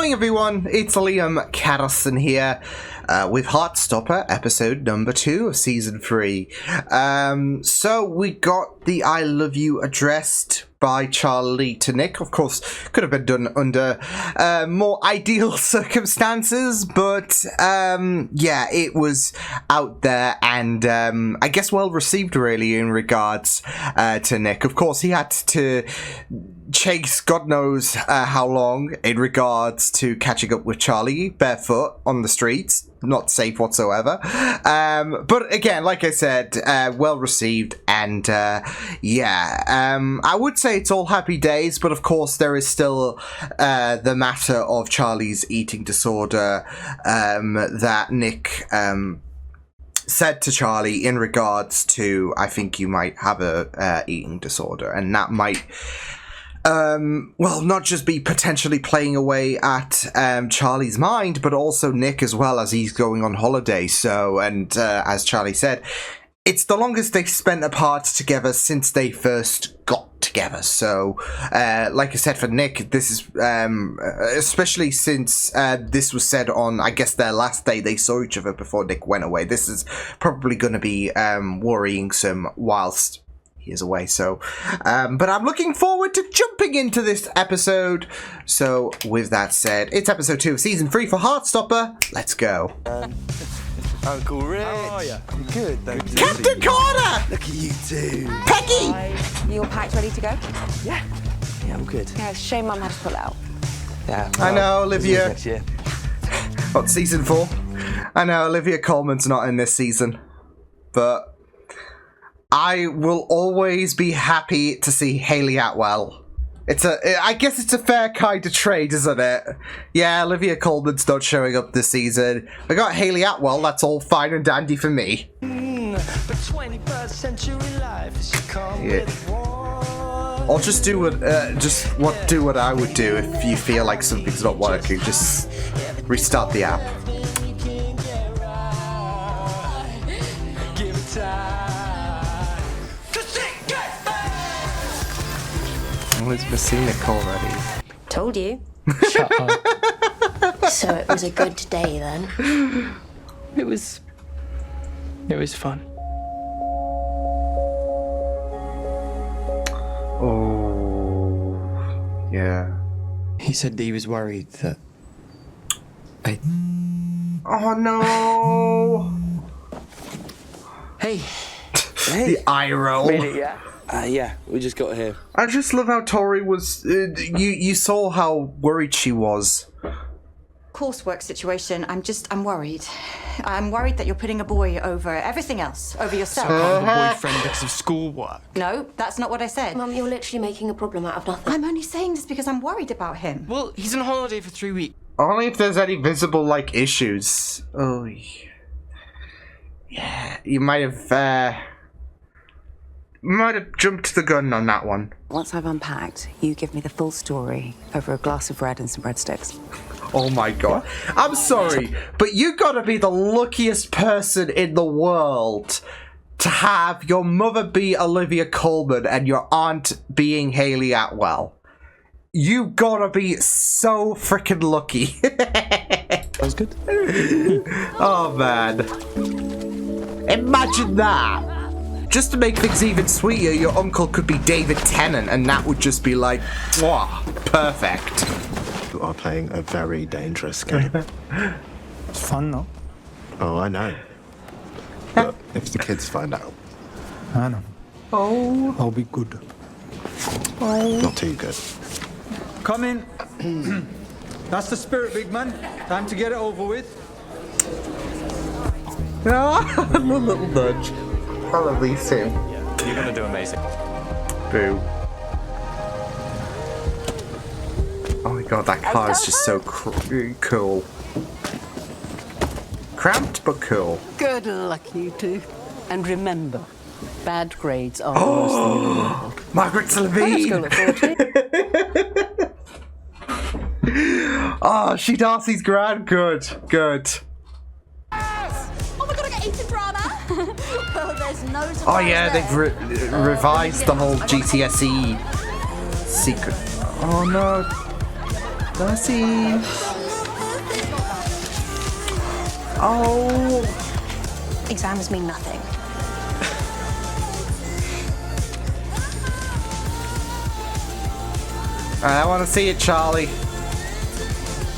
going, everyone? It's Liam Catterson here with Heartstopper, episode number 2 of season 3. So we got the I love you addressed by Charlie to Nick. Of course, could have been done under more ideal circumstances, but yeah, it was out there and I guess well received, really, in regards to Nick. Of course, he had to chase God knows how long in regards to catching up with Charlie barefoot on the streets. Not safe whatsoever. But again, like I said, well received, and yeah, I would say it's all happy days, but of course there is still the matter of Charlie's eating disorder that Nick said to Charlie in regards to, I think you might have a eating disorder, and that might well, not just be potentially playing away at Charlie's mind, but also Nick as well, as he's going on holiday. So, and as Charlie said, it's the longest they've spent apart together since they first got together. So, like I said, for Nick, this is, especially since this was said on, I guess, their last day they saw each other before Nick went away, this is probably going to be worrying some whilst he is away. So, but I'm looking forward to jumping into this episode. So, with that said, it's episode 2 of season 3 for Heartstopper. Let's go. Uncle Rich. How are you? I'm good, thank you. Captain Corner! Look at you two. Peggy! You all packed, ready to go? Yeah, I'm good. Yeah, it's a shame Mum had to pull out. Yeah. I know, Olivia. Next year. What, season 4? I know, Olivia Colman's not in this season. But I will always be happy to see Hayley Atwell. I guess it's a fair kind of trade, isn't it? Yeah, Olivia Colman's not showing up this season. We got Hayley Atwell, that's all fine and dandy for me. But 21st century life is Or just do what I would do if you feel like something's not working. Just restart the app. Give it time. Elizabeth seen Nick already. Told you. Shut up. So it was a good day then. It was fun. Oh, yeah. He said that he was worried that Oh no! Hey. The eye roll. Really, yeah? Yeah, we just got here. I just love how Tori was. You saw how worried she was. Coursework situation, I'm worried. I'm worried that you're putting a boy over everything else, over yourself. I have a boyfriend because of schoolwork. No, that's not what I said. Mum, you're literally making a problem out of nothing. I'm only saying this because I'm worried about him. Well, he's on holiday for 3 weeks. Only if there's any visible issues. Oh, yeah. You might have jumped the gun on that one. Once I've unpacked, you give me the full story over a glass of red and some breadsticks. Oh my god. I'm sorry, but you gotta be the luckiest person in the world to have your mother be Olivia Colman and your aunt being Hayley Atwell. You gotta be so freaking lucky. That was good. Oh man. Imagine that. Just to make things even sweeter, your uncle could be David Tennant, and that would just be like, mwah, perfect. You are playing a very dangerous game. It's fun, though. Oh, I know. But if the kids find out, I know. Oh. I'll be good. not too good. Come in. That's the spirit, big man. Time to get it over with. Ah, a little nudge. I love these two. You're gonna do amazing. Boo. Oh my god, that car is just so cool. Cramped, but cool. Good luck, you two. And remember, bad grades are the worst thing in the world. Margaret Levine. Oh, she Darcy's grand. Good. Oh my god, I got eaten drama! Well, there's no surprise. Oh yeah, there. they've revised the whole GCSE secret. Oh no. Darcy. Oh. Exams mean nothing. I want to see it, Charlie.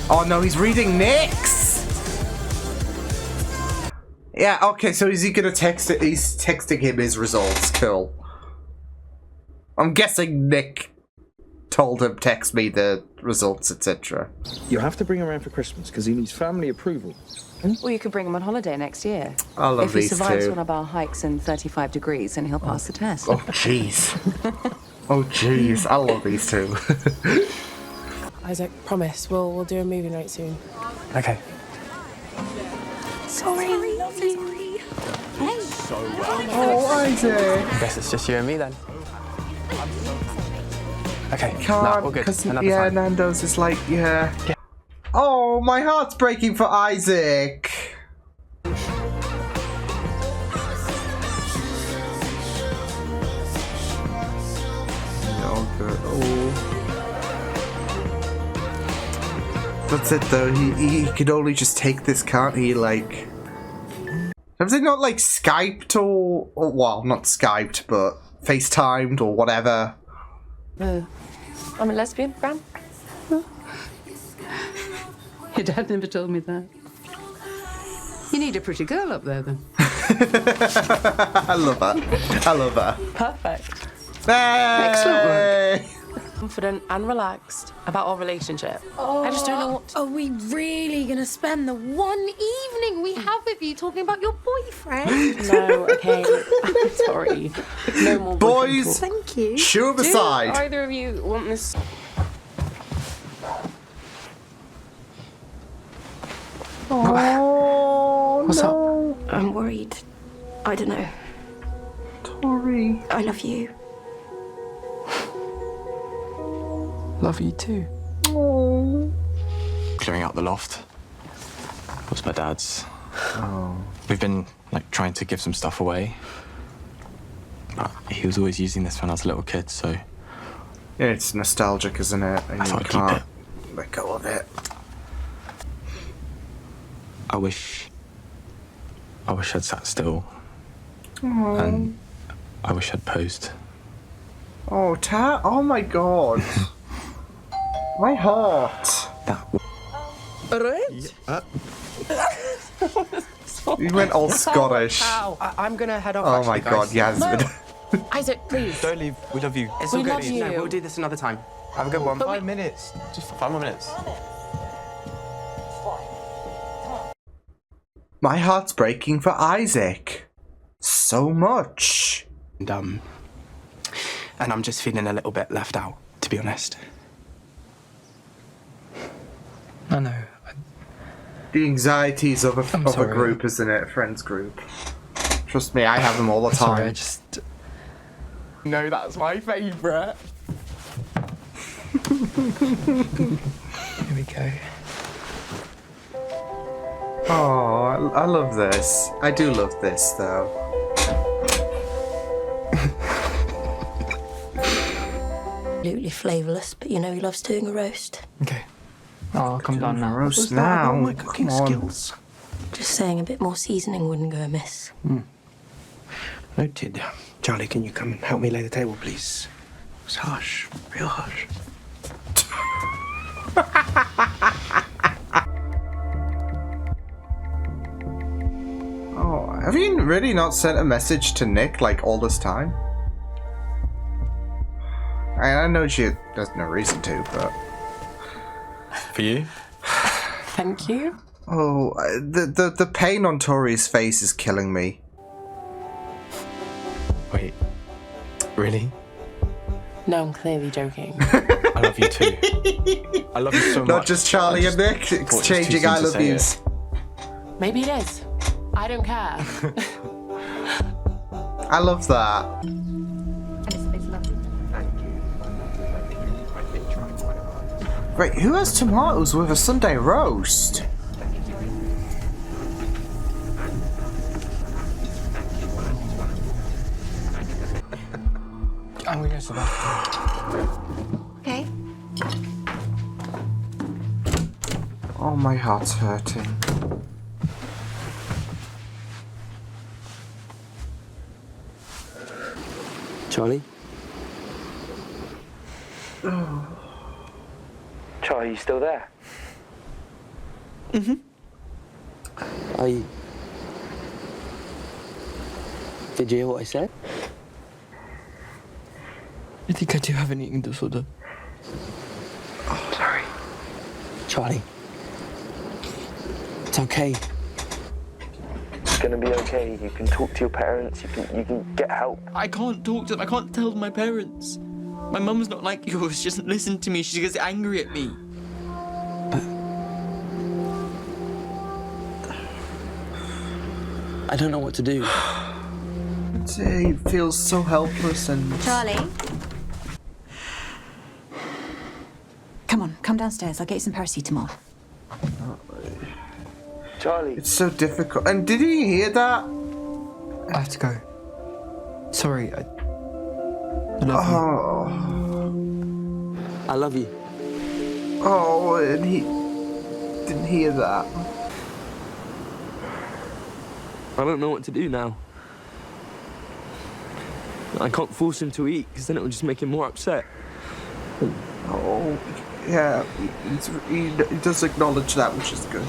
Oh no, he's reading Nick's. Yeah, okay, so is he gonna text it? He's texting him his results. Cool. I'm guessing Nick told him text me the results, etc. You have to bring him around for Christmas because he needs family approval. Or you could bring him on holiday next year. I love if he these survives two. one of our hikes in 35 degrees, and he'll pass the test. Oh jeez. Oh jeez, I love these two. Isaac, promise, we'll do a movie night soon. Okay. Sorry, love you. Hey. Oh, Isaac. I guess it's just you and me then. Okay. Can't, No, all good. because Another yeah, time. Nando's is like, yeah. Oh, my heart's breaking for Isaac. Oh, good. Oh. That's it though. He could only just take this, can't he? Like, have they not like Skyped or well, not Skyped, but FaceTimed or whatever? I'm a lesbian, Bram. Your dad never told me that. You need a pretty girl up there, then. I love her. I love her. Perfect. Excellent work. Confident and relaxed about our relationship. I just don't know what. Are we really gonna spend the one evening we have with you talking about your boyfriend? No, okay. I'm sorry. No more boyfriend Boys, talk. Thank you. shoe Do aside. either of you want this? Oh, What's up? I'm worried. I don't know. Tori. I love you. Love you too. Clearing out the loft. It was my dad's. We've been like trying to give some stuff away. But he was always using this when I was a little kid, so Yeah, it's nostalgic, isn't it? And I you thought I'd keep can't it. let go of it. I wish I'd sat still. And I wish I'd posed. Oh, oh my god. My heart. That You went all Scottish. I'm gonna head off. Oh my god, Yasmin. Isaac, please. Don't leave. We love you. We love you. No, we'll do this another time. Have a good one. 5 minutes. Just 5 more minutes. My heart's breaking for Isaac. So much. And I'm just feeling a little bit left out, to be honest. I know. The anxieties of a sorry. group, isn't it? A friends group. Trust me, I have them all the time. Sorry, I just... No, that's my favourite. Here we go. Oh, I love this. I do love this, though. Absolutely flavourless, but you know he loves doing a roast. Okay. Oh, come down now. Roast now. My cooking Come on. skills. Just saying a bit more seasoning wouldn't go amiss. Noted. Charlie, can you come and help me lay the table, please? It's harsh. Real harsh. Oh, have you really not sent a message to Nick like all this time? I know she has no reason to, but for you? Thank you. oh, the pain on Tori's face is killing me. Wait. Really? No, I'm clearly joking. I love you too. I love you so much. Not just Charlie and Nick thought it was too exchanging soon I to love say yous. Maybe it is. I don't care. I love that. Wait, who has tomatoes with a Sunday roast? I'm gonna go to the bathroom. Okay. Oh, my heart's hurting. Charlie? Oh. Charlie, you still there? Mm-hmm. Did you hear what I said? I think I do have an eating disorder. Oh, sorry. Charlie. It's okay. It's gonna be okay. You can talk to your parents. You can get help. I can't talk to them. I can't tell my parents. My mum's not like yours. She doesn't listen to me. She gets angry at me. But I don't know what to do. He feels so helpless and... Charlie? Come downstairs. I'll get you some paracetamol. Charlie. It's so difficult. And did he hear that? I have to go. Sorry, I love you. I love you. Oh, and he didn't hear that. I don't know what to do now. I can't force him to eat, because then it will just make him more upset. Oh, yeah, he does acknowledge that, which is good.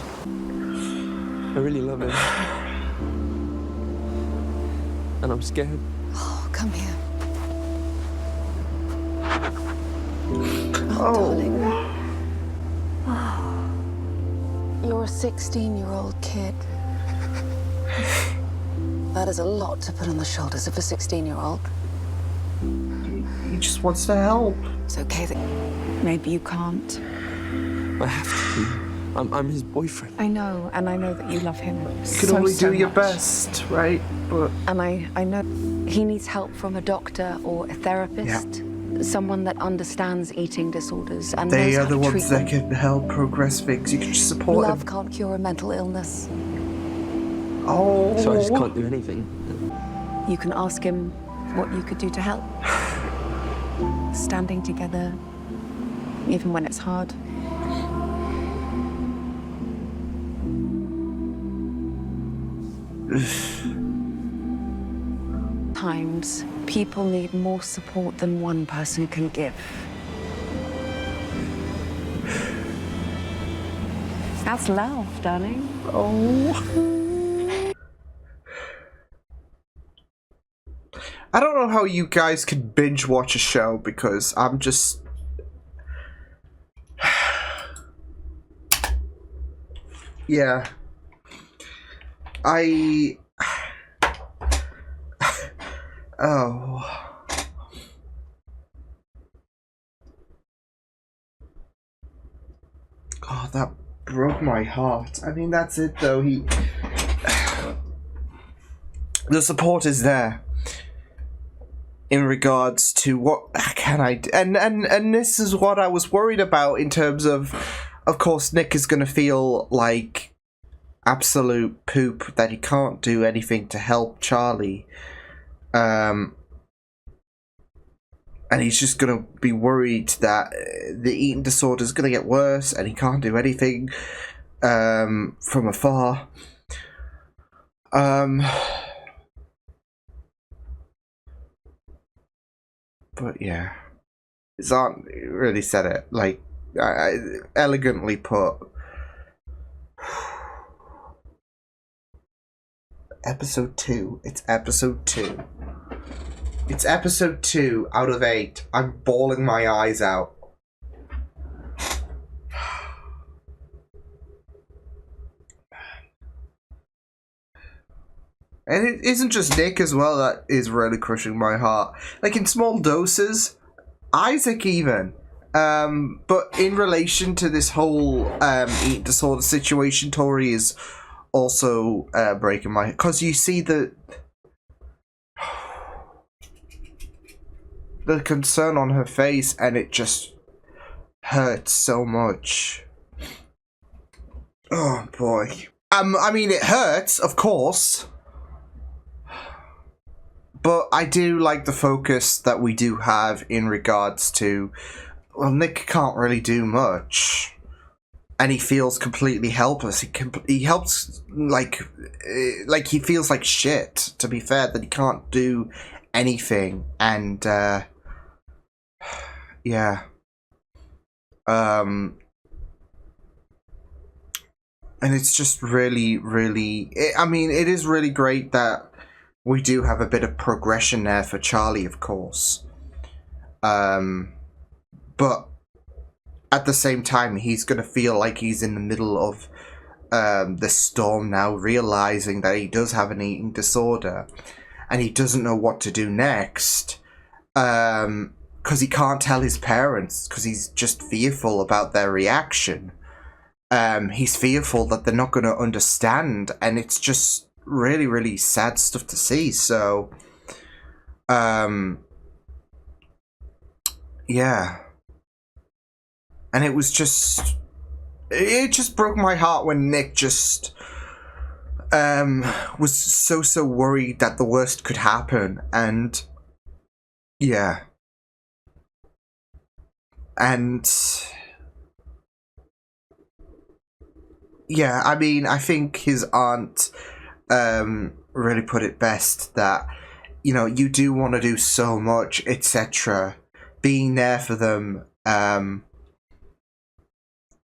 I really love him. And I'm scared. Oh, come here. Oh. You're a 16-year-old kid. That is a lot to put on the shoulders of a 16-year-old. He just wants to help. It's okay that maybe you can't. I have to. I'm his boyfriend. I know, and I know that you love him. You can only do your best, right? But And I know he needs help from a doctor or a therapist. Someone that understands eating disorders and they knows are how the to ones treat that them. can help progress things. You can just support Love him. can't cure a mental illness. Oh. So I just can't do anything. You can ask him what you could do to help. Standing together, even when it's hard. Times, people need more support than one person can give. That's love, darling. Oh. I don't know how you guys can binge watch a show because I'm just... yeah. Oh. Oh, that broke my heart. I mean, that's it though. The support is there in regards to what can I do? And this is what I was worried about in terms of course Nick is going to feel like absolute poop that he can't do anything to help Charlie. And he's just going to be worried that the eating disorder is going to get worse and he can't do anything from afar. But yeah, Zant really said it, like, elegantly put. Episode 2. It's episode 2. It's episode 2 out of 8. I'm bawling my eyes out. And it isn't just Nick as well that is really crushing my heart. Like, in small doses, Isaac even. But in relation to this whole eating disorder situation, Tori is also breaking my... because you see the concern on her face, and it just hurts so much. Oh, boy. I mean, it hurts, of course. But I do like the focus that we do have in regards to, well, Nick can't really do much. And he feels completely helpless. He helps, like he feels like shit, to be fair, that he can't do anything, and yeah. And it's just really, really... I mean, it is really great that we do have a bit of progression there for Charlie, of course. But at the same time, he's going to feel like he's in the middle of the storm now, realizing that he does have an eating disorder. And he doesn't know what to do next. Because he can't tell his parents, because he's just fearful about their reaction. He's fearful that they're not going to understand, and it's just really, really sad stuff to see. So, yeah. And it was just... It just broke my heart when Nick just... was so worried that the worst could happen, and... Yeah. And... Yeah, I mean, I think his aunt really put it best that, you know, you do want to do so much, etc. Being there for them,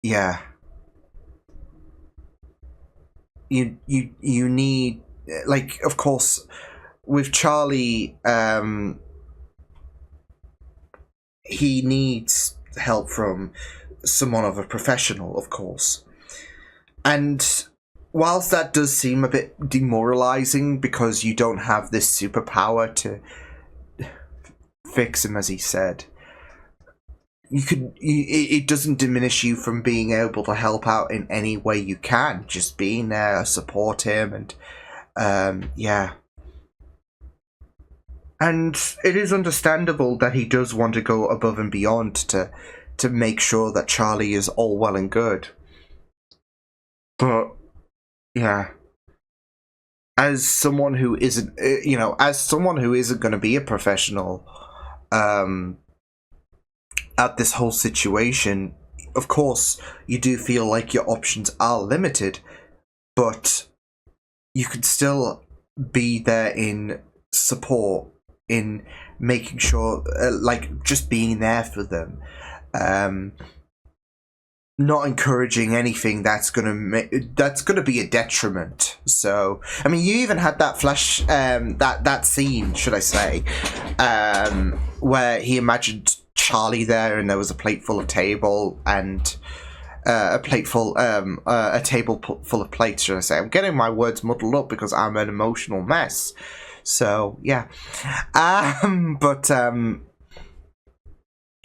yeah. You need, like, of course, with Charlie, he needs help from someone of a professional, of course. And whilst that does seem a bit demoralizing because you don't have this superpower to fix him, as he said, it doesn't diminish you from being able to help out in any way you can. Just being there, support him, and yeah. And it is understandable that he does want to go above and beyond to make sure that Charlie is all well and good. But, yeah, as someone who isn't, as someone who isn't going to be a professional, at this whole situation, of course, you do feel like your options are limited, but you can still be there in support, in making sure, just being there for them. Not encouraging anything that's gonna be a detriment. So, I mean, you even had that flash, that scene, should I say, where he imagined Charlie there, and there was a plate full of table and a table full of plates. Should I say? I'm getting my words muddled up because I'm an emotional mess. So yeah, but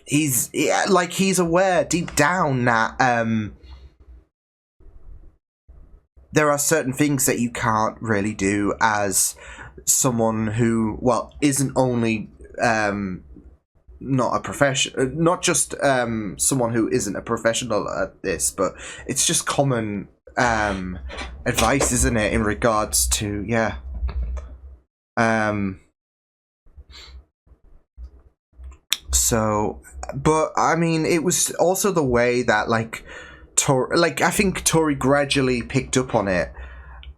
he's aware deep down that there are certain things that you can't really do as someone who, well, isn't only not a professional, not just someone who isn't a professional at this, but it's just common advice, isn't it, in regards to, yeah. So, but I mean, it was also the way that I think Tori gradually picked up on it,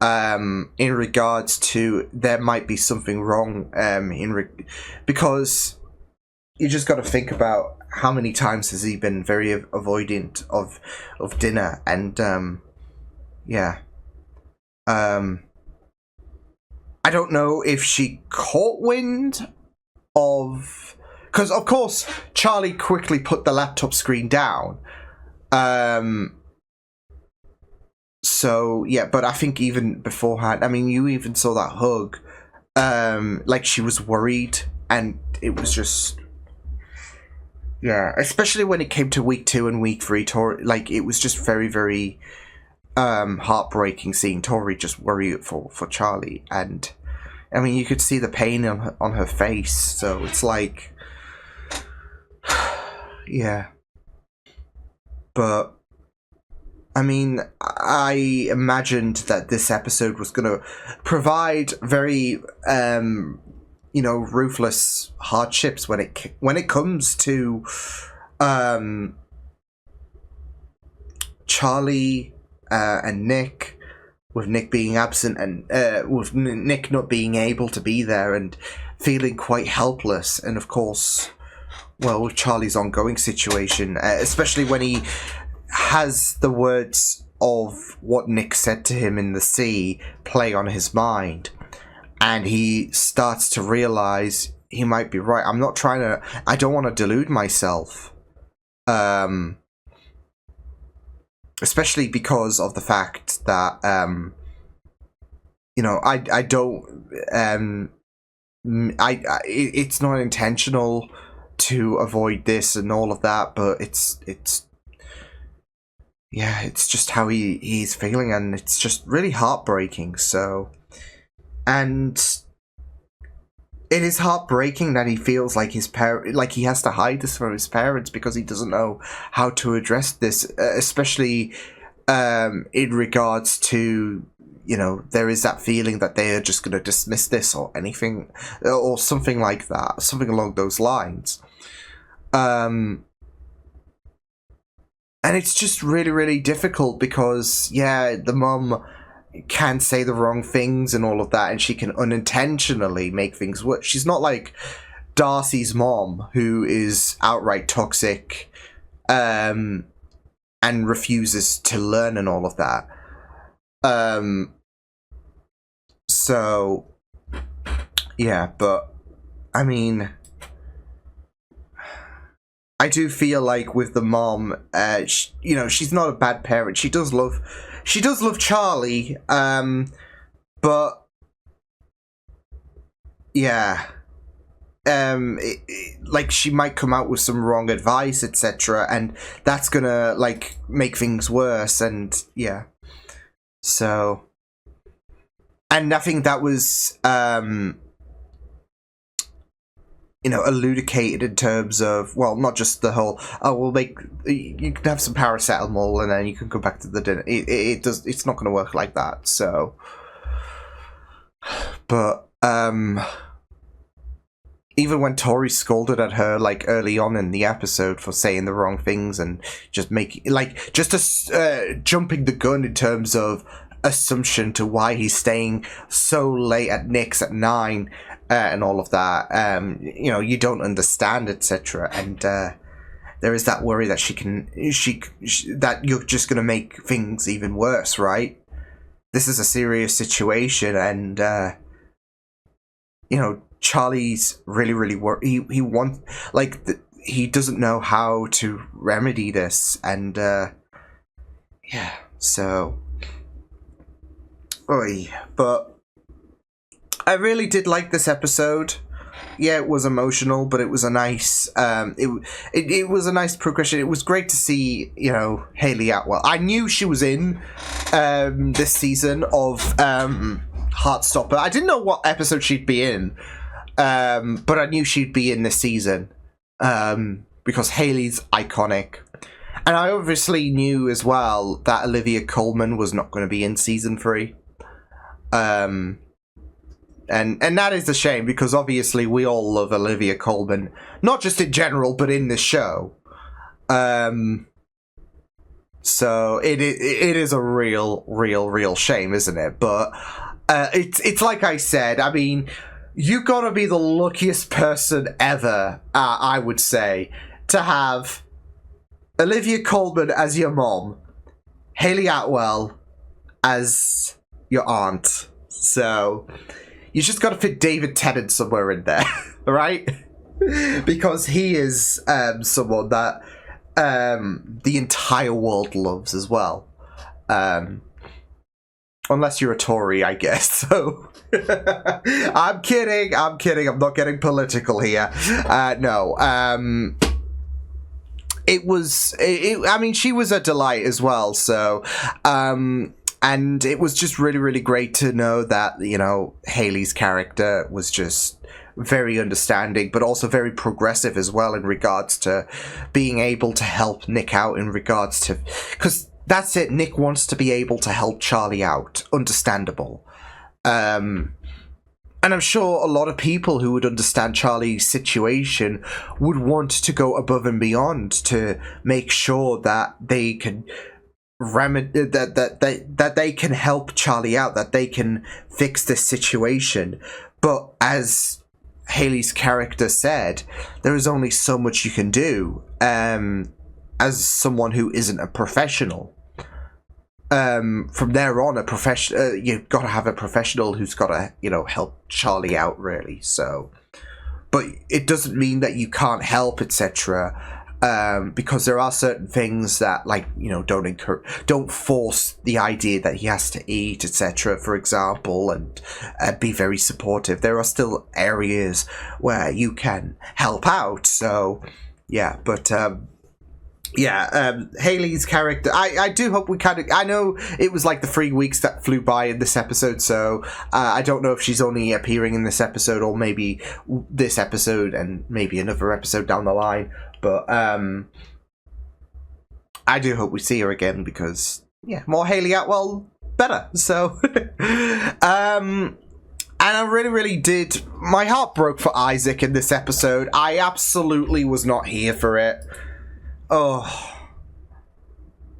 in regards to there might be something wrong, because you just got to think about how many times has he been very avoidant of dinner, and yeah. I don't know if she caught wind of... Because, of course, Charlie quickly put the laptop screen down. So, yeah, but I think even beforehand, I mean, you even saw that hug. Like, she was worried, and it was just... Yeah, especially when it came to week 2 and week 3, Tori, like, it was just very, very heartbreaking seeing Tori just worry for Charlie. And, I mean, you could see the pain on her face, so it's like... Yeah. But, I mean, I imagined that this episode was going to provide very, ruthless hardships when it comes to Charlie and Nick, with Nick being absent and with Nick not being able to be there and feeling quite helpless. And of course, well, with Charlie's ongoing situation, especially when he has the words of what Nick said to him in the sea play on his mind, and he starts to realize he might be right. I don't want to delude myself. Especially because of the fact that, it's not intentional to avoid this and all of that, but it's just how he's feeling, and it's just really heartbreaking. So, and it is heartbreaking that he feels like he has to hide this from his parents because he doesn't know how to address this, especially in regards to, there is that feeling that they are just going to dismiss this or anything, or something like that, something along those lines. And it's just really, really difficult because, the mum can say the wrong things and all of that, and she can unintentionally make things worse. She's not like Darcy's mom, who is outright toxic and refuses to learn and all of that. So, but I mean, I do feel like with the mom, she's not a bad parent. She does love Charlie, but she might come out with some wrong advice, etc., and that's gonna make things worse. And so, and nothing that was elucidated in terms of, well, not just the whole, you can have some paracetamol and then you can go back to the dinner. It's not going to work like that. So, but even when Tori scolded at her early on in the episode for saying the wrong things and just jumping the gun in terms of assumption to why he's staying so late at Nick's at 9. And all of that, you don't understand, etc. And there is that worry that that you're just going to make things even worse, right? This is a serious situation, and Charlie's really, really worried. He wants, he doesn't know how to remedy this, and so, but. I really did like this episode. Yeah, it was emotional, but it was a nice. It was a nice progression. It was great to see, Hayley Atwell. I knew she was in this season of Heartstopper. I didn't know what episode she'd be in, but I knew she'd be in this season because Hayley's iconic, and I obviously knew as well that Olivia Colman was not going to be in season 3. And that is a shame because obviously we all love Olivia Colman, not just in general, but in this show. So it is a real shame, isn't it? But it's like I said. I mean, you gotta be the luckiest person ever, I would say, to have Olivia Colman as your mom, Hayley Atwell as your aunt. So. You just got to fit David Tennant somewhere in there, right? Because he is someone that the entire world loves as well. Unless you're a Tory, I guess. So I'm kidding. I'm not getting political here. No. I mean, she was a delight as well. So. And it was just really, really great to know that, Hayley's character was just very understanding, but also very progressive as well in regards to being able to help Nick out in regards to... Because that's it, Nick wants to be able to help Charlie out. Understandable. And I'm sure a lot of people who would understand Charlie's situation would want to go above and beyond to make sure that they can that they can help Charlie out, that they can fix this situation. But as Haley's character said, there is only so much you can do as someone who isn't a professional. From there on, you've got to have a professional who's got to, help Charlie out, really. So, but it doesn't mean that you can't help, etc. Because there are certain things that, like, don't force the idea that he has to eat, etc. For example, and be very supportive. There are still areas where you can help out. So, yeah, but. Haley's character, I do hope we I know it was like the 3 weeks that flew by in this episode, so I don't know if she's only appearing in this episode or maybe this episode and maybe another episode down the line, but I do hope we see her again because, more Haley Atwell, better, so and I really, really did, my heart broke for Isaac in this episode. I absolutely was not here for it. Oh,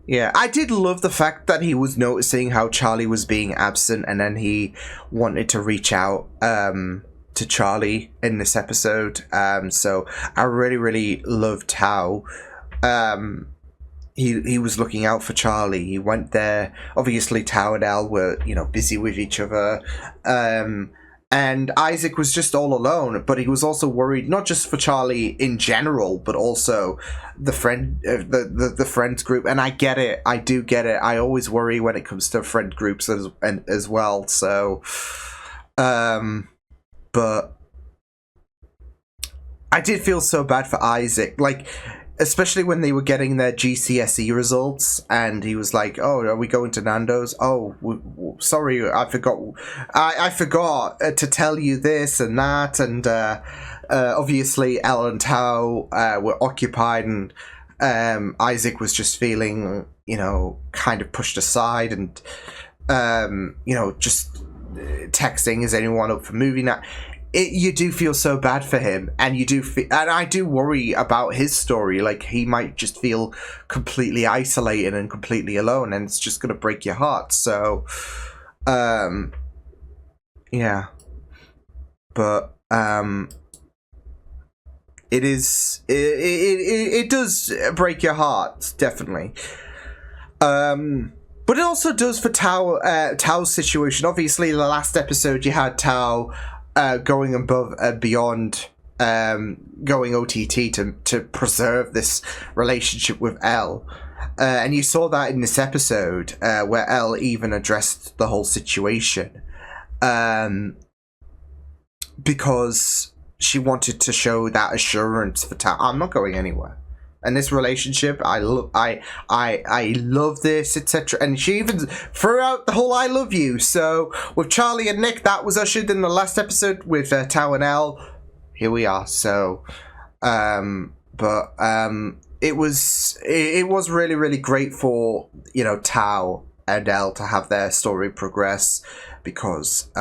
yeah. I did love the fact that he was noticing how Charlie was being absent and then he wanted to reach out to Charlie in this episode. So I really, really loved how he was looking out for Charlie. He went there. Obviously, Tao and Elle were, busy with each other. And Isaac was just all alone, but he was also worried not just for Charlie in general, but also the the friends group. And I get it, I do get it. I always worry when it comes to friend groups as well. So, but I did feel so bad for Isaac, like, especially when they were getting their GCSE results, and he was like, "Oh, are we going to Nando's? Oh, sorry, I forgot. I forgot to tell you this and that." And obviously, Elle and Tao were occupied, and Isaac was just feeling, kind of pushed aside, and just texting, "Is anyone up for movie night?" You do feel so bad for him, and and I do worry about his story. Like, he might just feel completely isolated and completely alone, and it's just gonna break your heart. So, yeah, but it does break your heart, definitely. But it also does for Tao's situation. Obviously, the last episode you had Tao going above and beyond, going OTT to preserve this relationship with Elle. And you saw that in this episode, where Elle even addressed the whole situation. Because she wanted to show that assurance for Tao. I'm not going anywhere. And this relationship, I love this, etc. And she even threw out the whole "I love you." So with Charlie and Nick, that was ushered in the last episode with Tao and Elle. Here we are. So, it was really, really great for Tao and Elle to have their story progress, because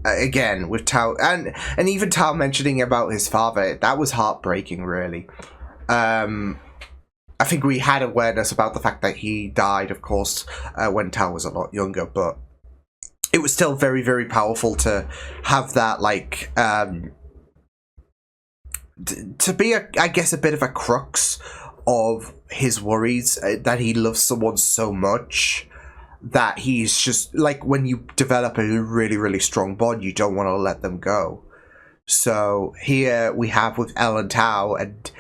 again with Tao and even Tao mentioning about his father, that was heartbreaking, really. I think we had awareness about the fact that he died, of course, when Tao was a lot younger, but it was still very, very powerful to have that, like, to be, I guess, a bit of a crux of his worries, that he loves someone so much that he's just, like, when you develop a really, really strong bond, you don't want to let them go. So here we have with Elle and Tao, and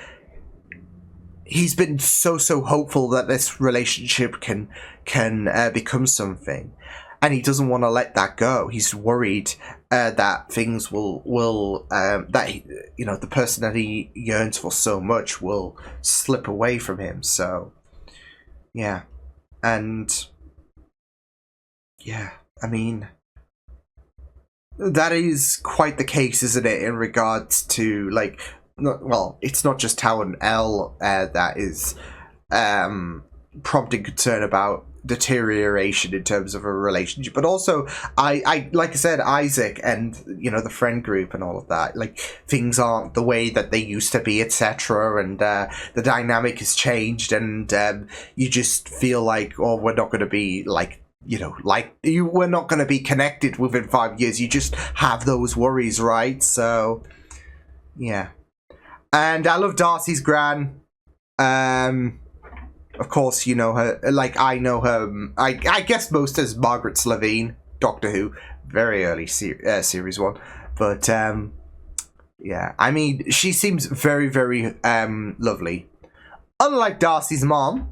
he's been so hopeful that this relationship can become something, and he doesn't want to let that go. He's worried that things will that the person that he yearns for so much will slip away from him. So yeah, and yeah, I mean, that is quite the case, isn't it, in regards to, like, well, it's not just Tao and Elle that is prompting concern about deterioration in terms of a relationship, but also I like I said, Isaac and the friend group and all of that, like things aren't the way that they used to be, etc., and the dynamic has changed, and you just feel like, oh, we're not going to be we're not going to be connected within 5 years. You just have those worries, right? So yeah. And I love Darcy's gran. Of course, you know her, like I know her, I guess most as Margaret Slevine, Doctor Who, very early series 1. But, yeah, I mean, she seems very, very lovely. Unlike Darcy's mom,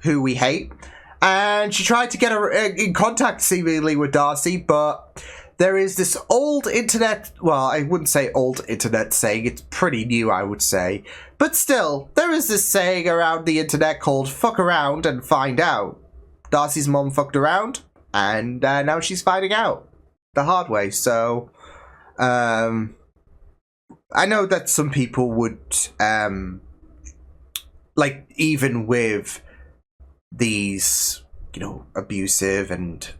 who we hate. And she tried to get her in contact seemingly with Darcy, but there is this old internet, well, I wouldn't say old internet saying, it's pretty new, I would say. But still, there is this saying around the internet called fuck around and find out. Darcy's mom fucked around, and now she's finding out the hard way. So, I know that some people would, like, even with these, abusive and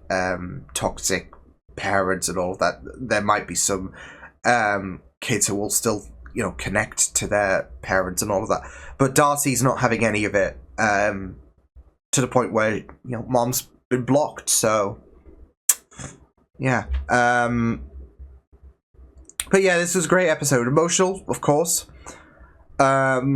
toxic parents and all of that, there might be some kids who will still connect to their parents and all of that, but Darcy's not having any of it, to the point where mom's been blocked. So yeah, but yeah, this was a great episode. Emotional, of course, but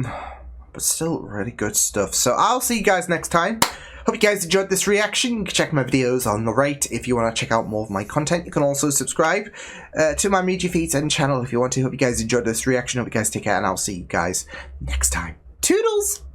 still really good stuff. So I'll see you guys next time. Hope you guys enjoyed this reaction. You can check my videos on the right if you want to check out more of my content. You can also subscribe to my media feeds and channel if you want to. Hope you guys enjoyed this reaction. Hope you guys take care, and I'll see you guys next time. Toodles!